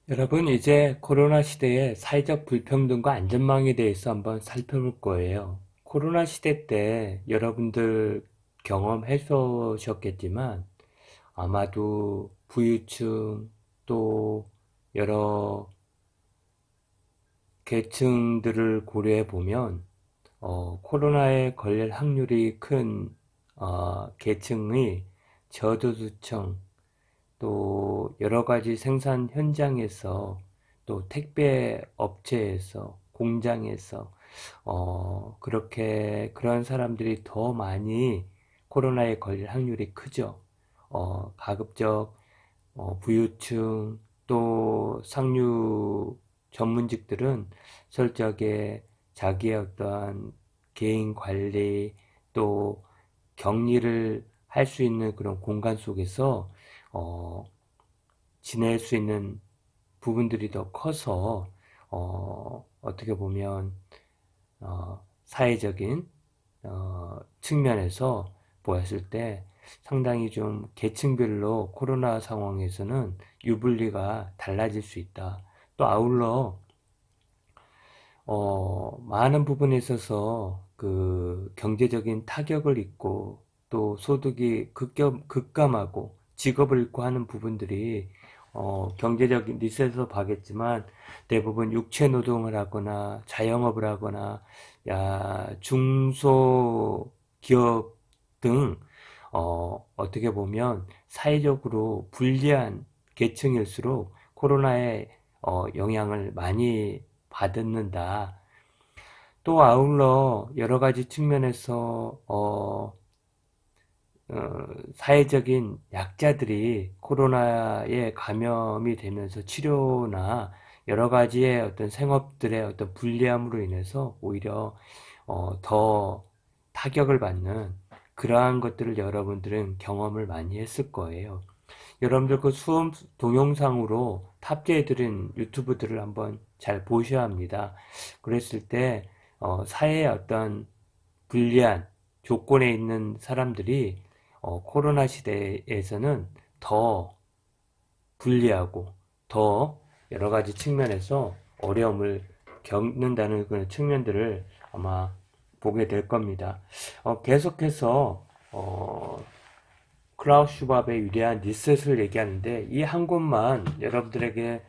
여러분, 이제 코로나 시대의 사회적 불평등과 안전망에 대해서 한번 살펴볼 거예요. 코로나 시대 때 여러분들 경험해 보셨겠지만 아마도 부유층 또 여러 계층들을 고려해 보면 코로나에 걸릴 확률이 큰 계층의 저소득층 또 여러 가지 생산 현장에서 또 택배 업체에서 공장에서 그렇게 그런 사람들이 더 많이 코로나에 걸릴 확률이 크죠. 가급적 부유층 또 상류 전문직들은 철저하게 자기의 어떠한 개인 관리 또 격리를 할 수 있는 그런 공간 속에서 어, 지낼 수 있는 부분들이 더 커서 어떻게 보면 사회적인 측면에서 보았을 때 상당히 좀 계층별로 코로나 상황에서는 유불리가 달라질 수 있다. 또 아울러 많은 부분에 있어서 그 경제적인 타격을 입고 또 소득이 급감하고 직업을 잃고 하는 부분들이 경제적인 리셋에서 봐겠지만 대부분 육체 노동을 하거나 자영업을 하거나 중소기업 등 어떻게 보면 사회적으로 불리한 계층일수록 코로나의 영향을 많이 받는다. 또 아울러 여러 가지 측면에서 사회적인 약자들이 코로나에 감염이 되면서 치료나 여러 가지의 어떤 생업들의 어떤 불리함으로 인해서 오히려 더 타격을 받는 그러한 것들을 여러분들은 경험을 많이 했을 거예요. 여러분들 그 수험 동영상으로 탑재해드린 유튜브들을 한번 잘 보셔야 합니다. 그랬을 때 사회의 어떤 불리한 조건에 있는 사람들이 코로나 시대에서는 더 불리하고 더 여러 가지 측면에서 어려움을 겪는다는 그런 측면들을 아마 보게 될 겁니다. 계속해서 클라우스 슈밥의 위대한 리셋을 얘기하는데 이 한 곳만 여러분들에게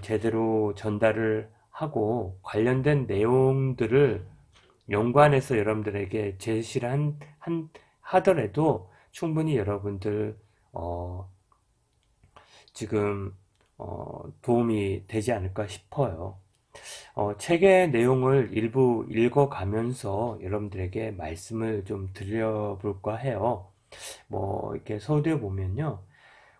제대로 전달을 하고 관련된 내용들을 연관해서 여러분들에게 제시를 하더라도 충분히 여러분들 어, 지금 도움이 되지 않을까 싶어요. 책의 내용을 일부 읽어가면서 여러분들에게 말씀을 좀 드려볼까 해요. 뭐 이렇게 서두에 보면요.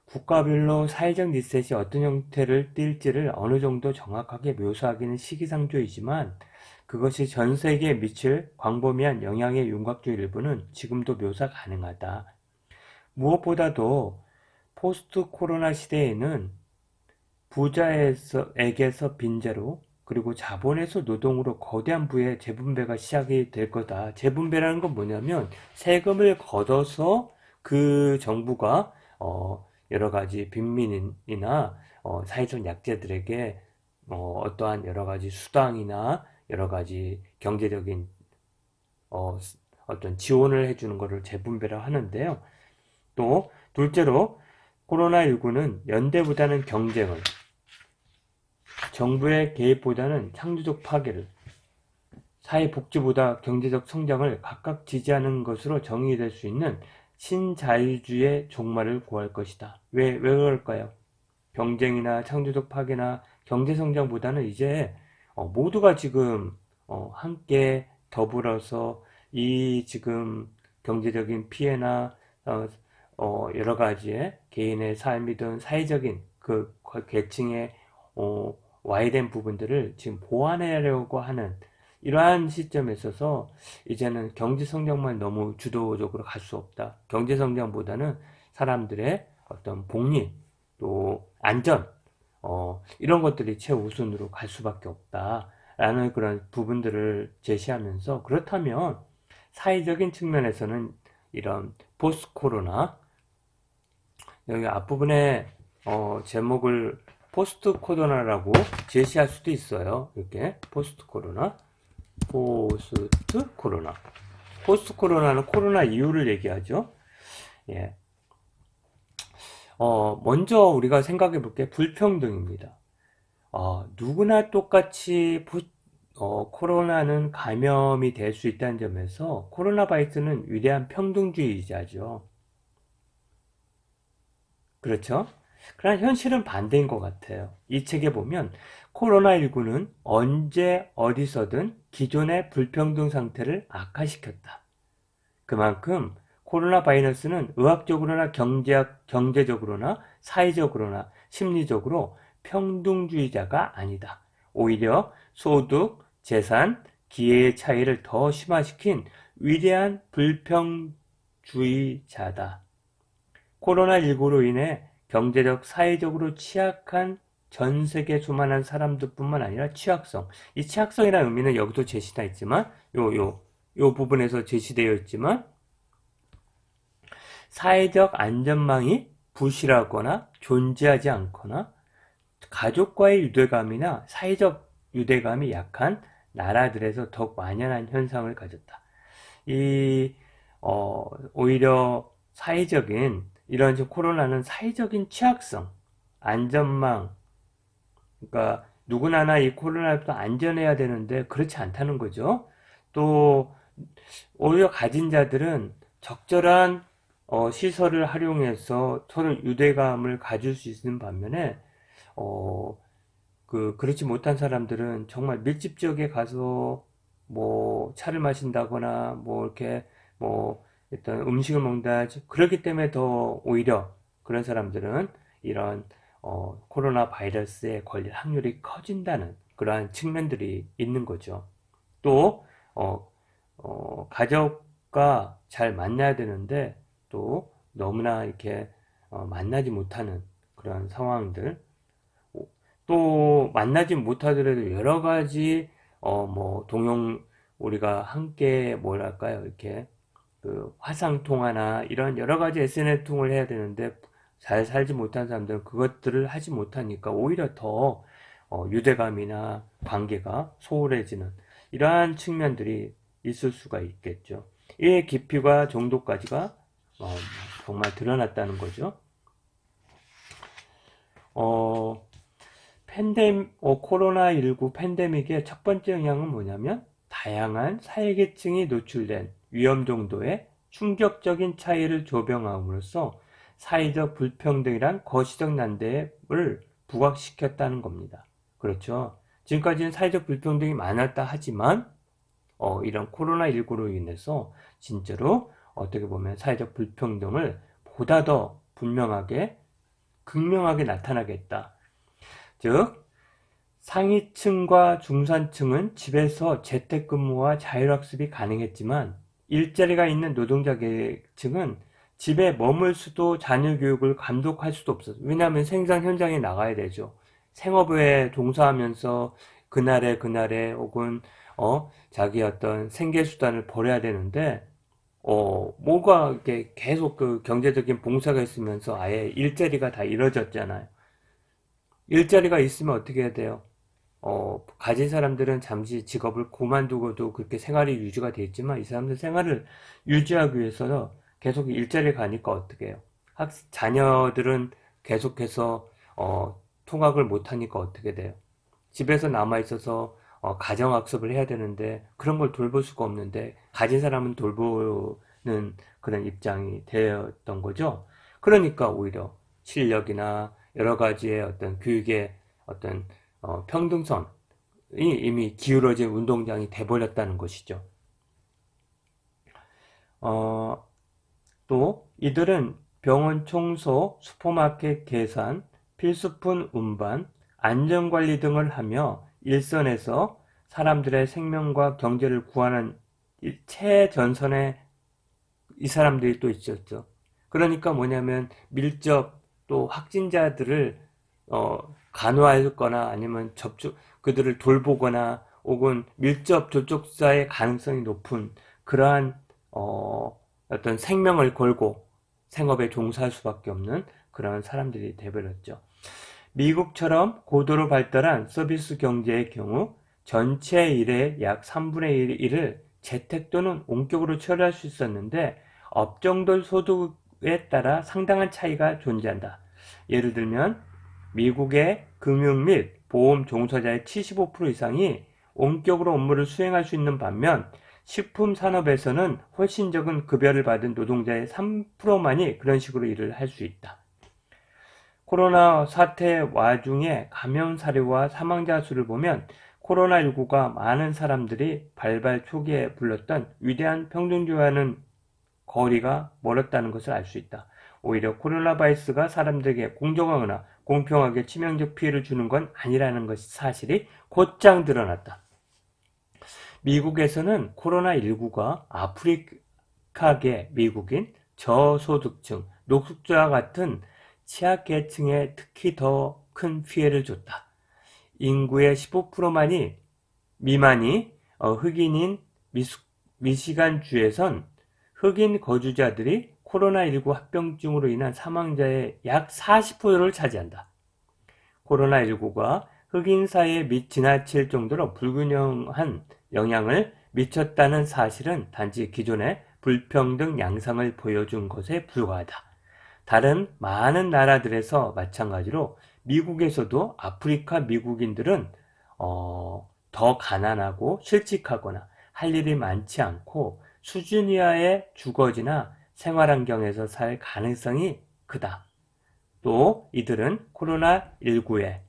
국가별로 사회적 리셋이 어떤 형태를 띨지를 어느 정도 정확하게 묘사하기는 시기상조이지만 그것이 전 세계에 미칠 광범위한 영향의 윤곽주 일부는 지금도 묘사 가능하다. 무엇보다도 포스트 코로나 시대에는 부자에게서 빈자로 그리고 자본에서 노동으로 거대한 부의 재분배가 시작이 될 거다. 재분배라는 건 뭐냐면 세금을 걷어서 그 정부가 여러 가지 빈민이나 사회적 약자들에게 어떠한 여러 가지 수당이나 여러 가지 경제적인 어, 어떤 지원을 해주는 것을 재분배라 하는데요. 또 둘째로 코로나19는 연대보다는 경쟁을 정부의 개입보다는 창조적 파괴를, 사회복지보다 경제적 성장을 각각 지지하는 것으로 정의될 수 있는 신자유주의 종말을 구할 것이다. 왜 그럴까요? 경쟁이나 창조적 파괴나 경제성장보다는 이제 모두가 지금 함께 더불어서 이 지금 경제적인 피해나 어, 여러 가지의 개인의 삶이든 사회적인 그 계층의 어, 와해된 부분들을 지금 보완하려고 하는 이러한 시점에 있어서 이제는 경제 성장만 너무 주도적으로 갈 수 없다. 경제 성장보다는 사람들의 어떤 복리 또 안전 이런 것들이 최우선으로 갈 수밖에 없다라는 그런 부분들을 제시하면서 그렇다면 사회적인 측면에서는 이런 포스트 코로나 여기 앞부분에 제목을 포스트 코로나라고 제시할 수도 있어요. 이렇게 포스트 코로나, 포스트 코로나. 포스트 코로나는 코로나 이후를 얘기하죠. 예. 먼저 우리가 생각해 볼 게 불평등입니다. 누구나 똑같이 코로나는 감염이 될 수 있다는 점에서 코로나 바이러스는 위대한 평등주의자죠. 그렇죠? 그러나 현실은 반대인 것 같아요. 이 책에 보면 코로나19는 언제 어디서든 기존의 불평등 상태를 악화시켰다. 그만큼 코로나 바이러스는 의학적으로나 경제적으로나 사회적으로나 심리적으로 평등주의자가 아니다. 오히려 소득, 재산, 기회의 차이를 더 심화시킨 위대한 불평주의자다. 코로나19로 인해 경제적, 사회적으로 취약한 전 세계 수많은 사람들뿐만 아니라 취약성. 이 취약성이라는 의미는 여기도 제시되어 있지만, 요 부분에서 제시되어 있지만, 사회적 안전망이 부실하거나 존재하지 않거나, 가족과의 유대감이나 사회적 유대감이 약한 나라들에서 더욱 만연한 현상을 가졌다. 오히려 사회적인 이런 코로나는 사회적인 취약성, 안전망, 그러니까 누구나 이 코로나부터 안전해야 되는데 그렇지 않다는 거죠. 또 오히려 가진 자들은 적절한 시설을 활용해서 서로 유대감을 가질 수 있는 반면에 그렇지 못한 사람들은 정말 밀집 지역에 가서 뭐 차를 마신다거나 뭐 이렇게 뭐 일단 음식을 먹는다. 그렇기 때문에 더 오히려 그런 사람들은 이런 코로나 바이러스에 걸릴 확률이 커진다는 그러한 측면들이 있는 거죠. 또 가족과 잘 만나야 되는데 또 너무나 이렇게 만나지 못하는 그런 상황들, 또 만나지 못하더라도 여러 가지 뭐 우리가 함께 뭐랄까요, 이렇게 그 화상 통화나 이런 여러 가지 SNS 통을 해야 되는데 잘 살지 못한 사람들은 그것들을 하지 못하니까 오히려 더 유대감이나 관계가 소홀해지는 이러한 측면들이 있을 수가 있겠죠. 이의 깊이와 정도까지가 정말 드러났다는 거죠. 코로나19 팬데믹의 첫 번째 영향은 뭐냐면 다양한 사회계층이 노출된 위험 정도의 충격적인 차이를 조명함으로써 사회적 불평등이란 거시적 난대를 부각시켰다는 겁니다. 그렇죠. 지금까지는 사회적 불평등이 많았다 하지만 이런 코로나19로 인해서 진짜로 어떻게 보면 사회적 불평등을 보다 더 분명하게 극명하게 나타나겠다. 즉 상위층과 중산층은 집에서 재택근무와 자율학습이 가능했지만 일자리가 있는 노동자 계층은 집에 머물 수도 자녀 교육을 감독할 수도 없었어요. 왜냐하면 생산 현장에 나가야 되죠. 생업에 종사하면서 그날에 혹은 자기 어떤 생계수단을 벌여야 되는데 뭐가 이렇게 계속 그 경제적인 봉사가 있으면서 아예 일자리가 다 이루어졌잖아요. 일자리가 있으면 어떻게 해야 돼요? 가진 사람들은 잠시 직업을 그만두고도 그렇게 생활이 유지가 돼 있지만 이 사람들 생활을 유지하기 위해서는 계속 일자리를 가니까 어떻게 해요? 자녀들은 계속해서 통학을 못하니까 어떻게 돼요? 집에서 남아있어서 가정학습을 해야 되는데 그런 걸 돌볼 수가 없는데 가진 사람은 돌보는 그런 입장이 되었던 거죠. 그러니까 오히려 실력이나 여러 가지의 어떤 교육의 어떤 평등선이 이미 기울어진 운동장이 돼버렸다는 것이죠. 또 이들은 병원 청소, 슈퍼마켓 계산, 필수품 운반, 안전관리 등을 하며 일선에서 사람들의 생명과 경제를 구하는 최전선에 이 사람들이 또 있었죠. 그러니까 뭐냐면 밀접 또 확진자들을 간호하거나 아니면 그들을 돌보거나 혹은 밀접 접촉자의 가능성이 높은 그러한 어떤 생명을 걸고 생업에 종사할 수밖에 없는 그런 사람들이 되버렸죠. 미국처럼 고도로 발달한 서비스 경제의 경우 전체 일의 약 3분의 1을 재택 또는 원격으로 처리할 수 있었는데 업종별 소득에 따라 상당한 차이가 존재한다. 예를 들면 미국의 금융 및 보험 종사자의 75% 이상이 원격으로 업무를 수행할 수 있는 반면 식품 산업에서는 훨씬 적은 급여를 받은 노동자의 3%만이 그런 식으로 일을 할 수 있다. 코로나 사태 와중에 감염 사례와 사망자 수를 보면 코로나19가 많은 사람들이 발발 초기에 불렀던 위대한 평등주의와는 거리가 멀었다는 것을 알 수 있다. 오히려 코로나 바이러스가 사람들에게 공정하거나 공평하게 치명적 피해를 주는 건 아니라는 것이 사실이 곧장 드러났다. 미국에서는 코로나19가 아프리카계 미국인, 저소득층, 노숙자와 같은 취약계층에 특히 더 큰 피해를 줬다. 인구의 15%만이 미만이 흑인인 미시간주에선 흑인 거주자들이 코로나19 합병증으로 인한 사망자의 약 40%를 차지한다. 코로나19가 흑인 사회에 지나칠 정도로 불균형한 영향을 미쳤다는 사실은 단지 기존의 불평등 양상을 보여준 것에 불과하다. 다른 많은 나라들에서 마찬가지로 미국에서도 아프리카 미국인들은 더 가난하고 실직하거나 할 일이 많지 않고 수준 이하의 주거지나 생활환경에서 살 가능성이 크다. 또 이들은 코로나19에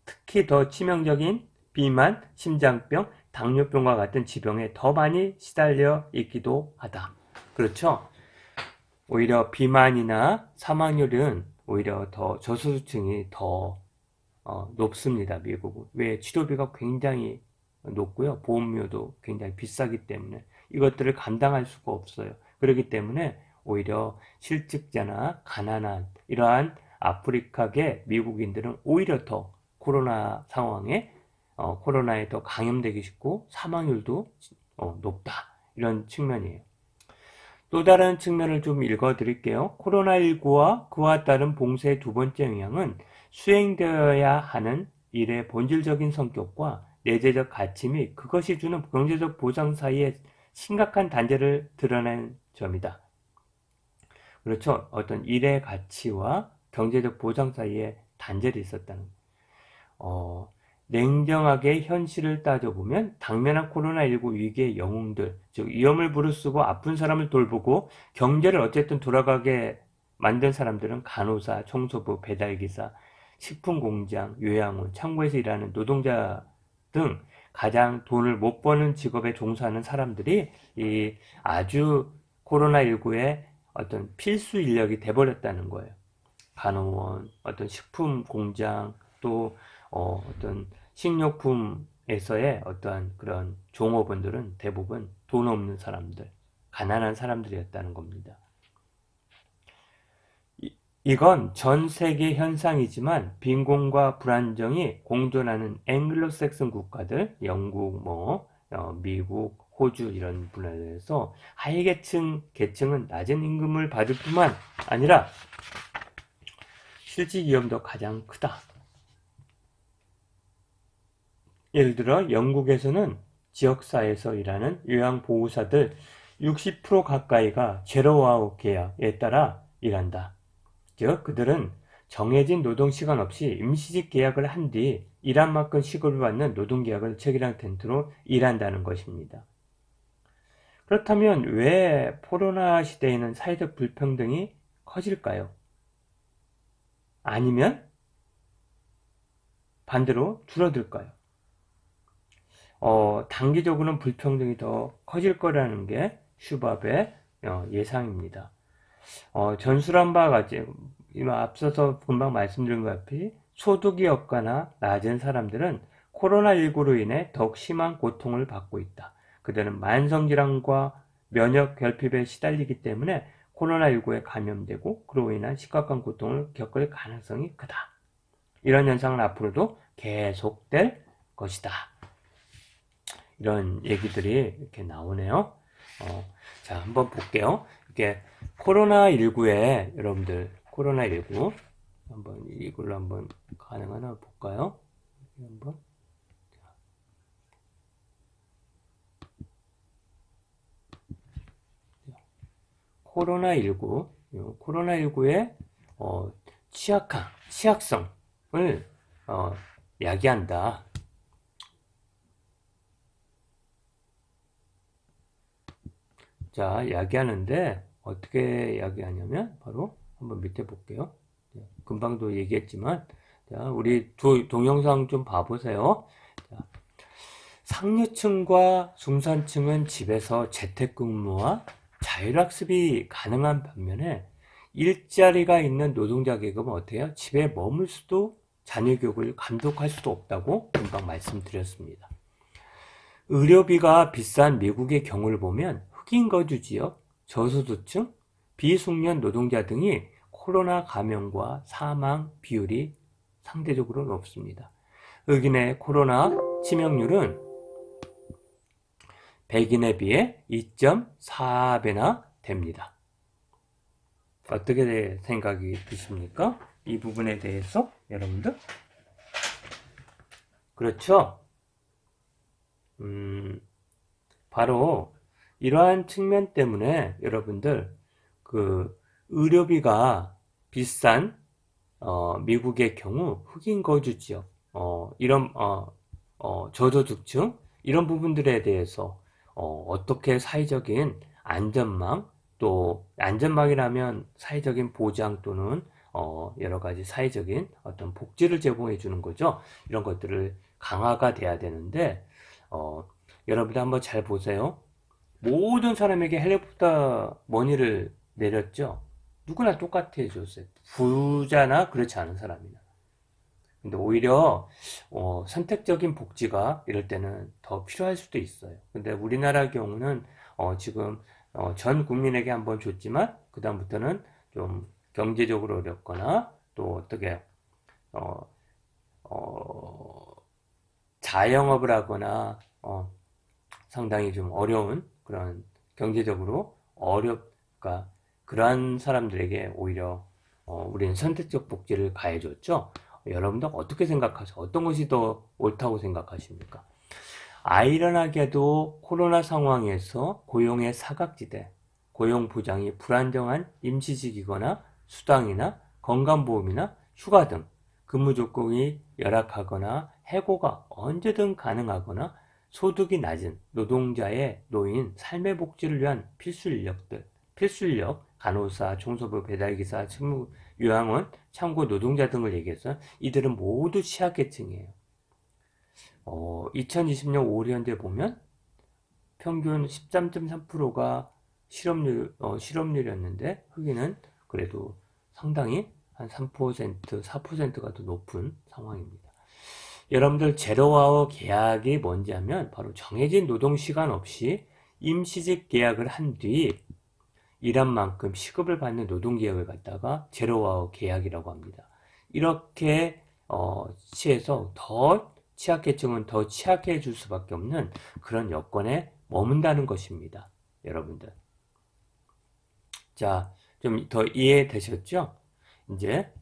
특히 더 치명적인 비만, 심장병, 당뇨병과 같은 지병에 더 많이 시달려 있기도 하다. 그렇죠? 오히려 비만이나 사망률은 오히려 더 저소득층이 더 높습니다. 미국은. 왜? 치료비가 굉장히 높고요. 보험료도 굉장히 비싸기 때문에 이것들을 감당할 수가 없어요. 그렇기 때문에 오히려 실직자나 가난한 이러한 아프리카계 미국인들은 오히려 더 코로나 상황에 코로나에 더 감염되기 쉽고 사망률도 높다. 이런 측면이에요. 또 다른 측면을 좀 읽어드릴게요. 코로나19와 그와 따른 봉쇄의 두 번째 영향은 수행되어야 하는 일의 본질적인 성격과 내재적 가치 및 그것이 주는 경제적 보상 사이에 심각한 단절을 드러낸 점이다. 그렇죠. 어떤 일의 가치와 경제적 보상 사이에 단절이 있었다는 냉정하게 현실을 따져보면 당면한 코로나19 위기의 영웅들, 즉 위험을 무릅쓰고 아픈 사람을 돌보고 경제를 어쨌든 돌아가게 만든 사람들은 간호사, 청소부, 배달기사, 식품공장, 요양원, 창고에서 일하는 노동자 등 가장 돈을 못 버는 직업에 종사하는 사람들이 이 아주 코로나19의 어떤 필수 인력이 돼버렸다는 거예요. 간호원, 어떤 식품공장, 또 어떤 식료품에서의 어떠한 그런 종업원들은 대부분 돈 없는 사람들, 가난한 사람들이었다는 겁니다. 이건 전 세계 현상이지만 빈곤과 불안정이 공존하는 앵글로색슨 국가들, 영국, 미국, 호주 이런 분야에서 계층은 낮은 임금을 받을 뿐만 아니라 실직 위험도 가장 크다. 예를 들어 영국에서는 지역사회에서 일하는 요양보호사들 60% 가까이가 제로아웃 계약에 따라 일한다. 즉 그들은 정해진 노동시간 없이 임시직 계약을 한 뒤 일한 만큼 시급을 받는 노동계약을 체결한 텐트로 일한다는 것입니다. 그렇다면 왜 코로나 시대에는 사회적 불평등이 커질까요? 아니면 반대로 줄어들까요? 단기적으로는 불평등이 더 커질 거라는 게 슈밥의 예상입니다. 전술한 바와 같이 앞서서 금방 말씀드린 것 같이 소득이 없거나 낮은 사람들은 코로나19로 인해 더욱 심한 고통을 받고 있다. 그들은 만성질환과 면역 결핍에 시달리기 때문에 코로나19에 감염되고 그로 인한 심각한 고통을 겪을 가능성이 크다. 이런 현상은 앞으로도 계속될 것이다. 이런 얘기들이 이렇게 나오네요. 자, 한번 볼게요. 이게 코로나19에 여러분들 코로나19 한번 이걸로 한번 가능하나 볼까요? 한번. 코로나19의 취약성을 야기한다. 자, 야기하는데 어떻게 야기하냐면 바로 한번 밑에 볼게요. 금방도 얘기했지만, 자, 우리 동영상 좀 봐보세요. 자, 상류층과 중산층은 집에서 재택근무와 자율학습이 가능한 반면에 일자리가 있는 노동자 계급은 어때요? 집에 머물 수도 자녀 교육을 감독할 수도 없다고 금방 말씀드렸습니다. 의료비가 비싼 미국의 경우를 보면 흑인 거주 지역, 저소득층, 비숙련 노동자 등이 코로나 감염과 사망 비율이 상대적으로 높습니다. 흑인의 코로나 치명률은 백인에 비해 2.4배나 됩니다. 어떻게 생각이 드십니까? 이 부분에 대해서 여러분들? 그렇죠? 바로 이러한 측면 때문에 여러분들 그 의료비가 비싼 미국의 경우 흑인 거주 지역 이런 저소득층 이런 부분들에 대해서 어떻게 사회적인 안전망 또 안전망이라면 사회적인 보장 또는 여러 가지 사회적인 어떤 복지를 제공해 주는 거죠. 이런 것들을 강화가 돼야 되는데 여러분들 한번 잘 보세요. 모든 사람에게 헬리콥터 머니를 내렸죠. 누구나 똑같아졌어요. 부자나 그렇지 않은 사람이나. 근데 오히려 선택적인 복지가 이럴 때는 더 필요할 수도 있어요. 근데 우리나라 경우는 지금 전 국민에게 한번 줬지만 그 다음부터는 좀 경제적으로 어렵거나 또 어떻게 자영업을 하거나 상당히 좀 어려운 그런 경제적으로 어렵까 그러한 사람들에게 오히려 우리는 선택적 복지를 가해줬죠. 여러분들 어떻게 생각하세요? 어떤 것이 더 옳다고 생각하십니까? 아이러니하게도 코로나 상황에서 고용의 사각지대, 고용 보장이 불안정한 임시직이거나 수당이나 건강보험이나 휴가 등 근무 조건이 열악하거나 해고가 언제든 가능하거나 소득이 낮은 노동자의 노인 삶의 복지를 위한 필수 인력, 간호사, 청소부, 배달기사, 승무, 요양원, 창고 노동자 등을 얘기해서 이들은 모두 취약계층이에요. 2020년 5월현대 보면 평균 13.3%가 실업률이었는데 흑인은 그래도 상당히 한 3%, 4%가 더 높은 상황입니다. 여러분들 제로아워 계약이 뭔지 하면 바로 정해진 노동시간 없이 임시직 계약을 한 뒤 일한 만큼 시급을 받는 노동계약을 갖다가 제로아워 계약이라고 합니다. 이렇게 취해서 더 취약계층은 더 취약해질 수밖에 없는 그런 여건에 머문다는 것입니다. 여러분들. 자, 좀 더 이해되셨죠? 이제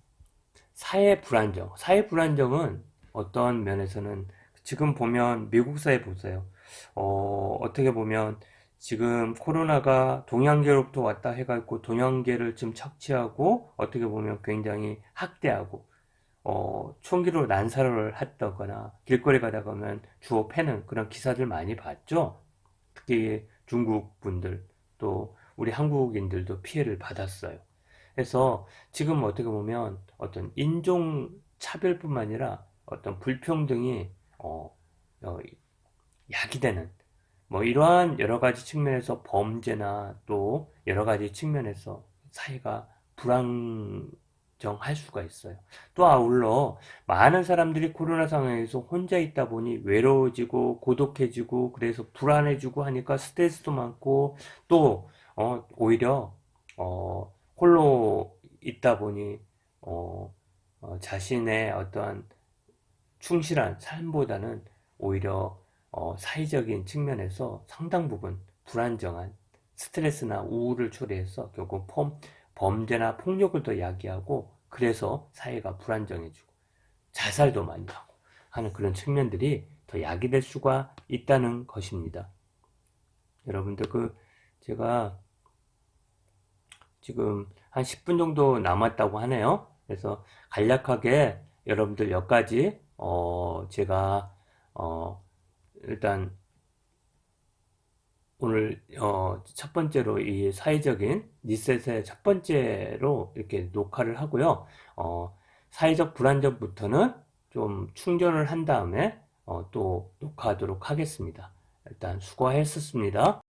사회 불안정은 어떤 면에서는 지금 보면 미국 사회 보세요. 어떻게 보면 지금 코로나가 동양계로부터 왔다 해가지고 동양계를 좀 착취하고 어떻게 보면 굉장히 학대하고 총기로 난사를 했다거나 길거리 가다가 보면 주워 패는 그런 기사들 많이 봤죠. 특히 중국 분들 또 우리 한국인들도 피해를 받았어요. 그래서 지금 어떻게 보면 어떤 인종 차별뿐만 아니라 어떤 불평등이 야기되는 뭐 이러한 여러 가지 측면에서 범죄나 또 여러 가지 측면에서 사회가 불안정할 수가 있어요. 또 아울러 많은 사람들이 코로나 상황에서 혼자 있다 보니 외로워지고 고독해지고 그래서 불안해지고 하니까 스트레스도 많고 또 오히려 홀로 있다 보니 자신의 어떠한 충실한 삶보다는 오히려 사회적인 측면에서 상당 부분 불안정한 스트레스나 우울을 초래해서 결국 범죄나 폭력을 더 야기하고 그래서 사회가 불안정해지고 자살도 많이 하고 하는 그런 측면들이 더 야기될 수가 있다는 것입니다. 여러분들 제가 지금 한 10분 정도 남았다고 하네요. 그래서 간략하게 여러분들 몇 가지 제가 일단 오늘 첫 번째로 이 사회적인 리셋의 첫 번째로 이렇게 녹화를 하고요. 사회적 불안정부터는 좀 충전을 한 다음에 또 녹화하도록 하겠습니다. 일단 수고하셨습니다.